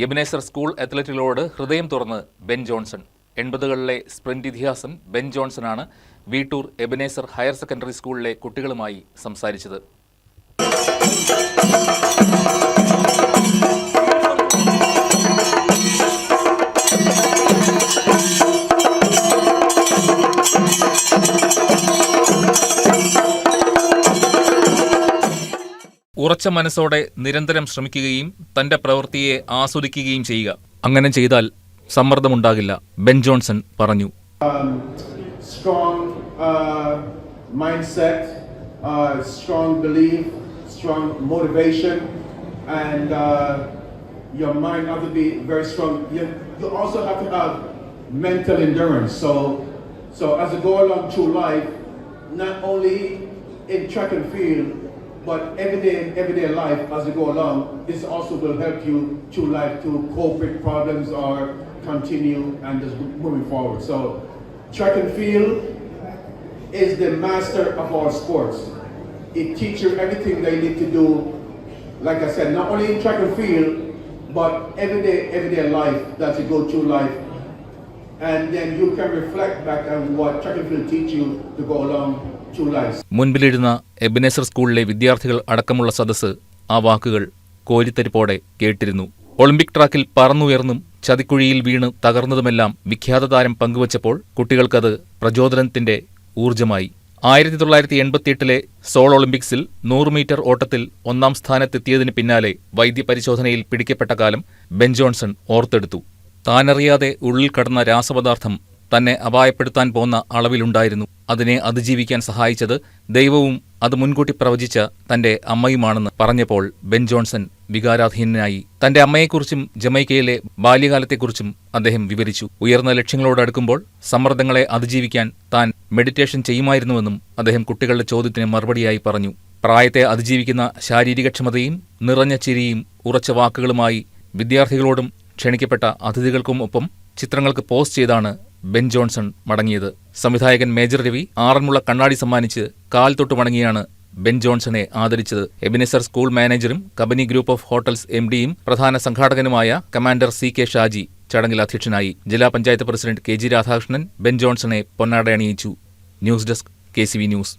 Ebenezer school അത്ലറ്റുകളോട് ഹൃദയം തുറന്ന് ബെൻ ജോൺസൺ. 80കളിലെ സ്പ്രിന്റ് ഇതിഹാസം ബെൻ ജോൺസണാണ് വീട്ടൂർ എബനേസർ ഹയർ സെക്കൻഡറി സ്കൂളിലെ കുട്ടികളുമായി സംസാരിച്ചത്. ഉറച്ച മനസ്സോടെ നിരന്തരം ശ്രമിക്കുകയും തന്റെ പ്രവൃത്തിയെ ആസ്വദിക്കുകയും ചെയ്യുക. അങ്ങനെ ചെയ്താൽ സമ്മർദ്ദമുണ്ടാകില്ല, ബെൻ ജോൺസൺ പറഞ്ഞു. Strong mindset, strong belief, strong motivation, and your mind has to be very strong. You also have to have mental endurance. So as you go along through life, not only in track and field, but everyday life as you go along, this also will help you through life to cope with problems or continue and just moving forward. So track and field is the master of all sports. It teaches you everything that you need to do, like I said, not only in track and field, but everyday life that you go through life. And then you can reflect back on what track and field teach you to go along through life. മുൻപിലിരുന്ന Ebenezer സ്കൂളിലെ വിദ്യാർത്ഥികൾ അടക്കമുള്ള സദസ്സ് ആ വാക്കുകൾ കോരിത്തരിപ്പോടെ കേട്ടിരുന്നു. Olympic ട്രാക്കിൽ പറന്നുയർന്നും ചതിക്കുഴിയിൽ വീണ് തകർന്നതുമെല്ലാം വിഖ്യാത താരം പങ്കുവച്ചപ്പോൾ കുട്ടികൾക്കത് പ്രചോദനത്തിന്റെ ഊർജ്ജമായി. 1988 സോൾ ഒളിമ്പിക്സിൽ 100 മീറ്റർ ഓട്ടത്തിൽ 1ാം സ്ഥാനത്തെത്തിയതിന് പിന്നാലെ വൈദ്യപരിശോധനയിൽ പിടിക്കപ്പെട്ട കാലം ബെൻ ജോൺസൺ ഓർത്തെടുത്തു. താനറിയാതെ ഉള്ളിൽ കടന്ന രാസപദാർത്ഥം തന്നെ അപായപ്പെടുത്താൻ പോന്ന അളവിലുണ്ടായിരുന്നു. അതിനെ അതിജീവിക്കാൻ സഹായിച്ചത് ദൈവവും അത് മുൻകൂട്ടി പ്രവചിച്ച തന്റെ അമ്മയുമാണെന്ന് പറഞ്ഞപ്പോൾ ബെൻ ജോൺസൺ വികാരാധീനനായി. തന്റെ അമ്മയെക്കുറിച്ചും ജമൈക്കയിലെ ബാല്യകാലത്തെക്കുറിച്ചും അദ്ദേഹം വിവരിച്ചു. ഉയർന്ന ലക്ഷ്യങ്ങളോടടുക്കുമ്പോൾ സമ്മർദ്ദങ്ങളെ അതിജീവിക്കാൻ താൻ മെഡിറ്റേഷൻ ചെയ്യുമായിരുന്നുവെന്നും അദ്ദേഹം കുട്ടികളുടെ ചോദ്യത്തിന് മറുപടിയായി പറഞ്ഞു. പ്രായത്തെ അതിജീവിക്കുന്ന ശാരീരികക്ഷമതയും നിറഞ്ഞ ചിരിയും ഉറച്ച വാക്കുകളുമായി വിദ്യാർത്ഥികളോടും ക്ഷണിക്കപ്പെട്ട അതിഥികൾക്കും ഒപ്പം ചിത്രങ്ങൾക്ക് പോസ്റ്റ് ചെയ്താണ് ബെൻ ജോൺസൺ മടങ്ങിയത്. സംവിധായകൻ മേജർ രവി ആറന്മുള കണ്ണാടി സമ്മാനിച്ച് കാൽ തൊട്ട് മടങ്ങിയാണ് ബെൻ ജോൺസണെ ആദരിച്ചത്. എബനേസർ സ്കൂൾ മാനേജറും കമ്പനി ഗ്രൂപ്പ് ഓഫ് ഹോട്ടൽസ് MD-യും പ്രധാന സംഘാടകനുമായ കമാൻഡർ CK ഷാജി ചടങ്ങിൽ അധ്യക്ഷനായി. ജില്ലാ panchayat president KG Radhakrishnan Ben ജോൺസണെ പൊന്നാട അണിയിച്ചു. News desk KCV news.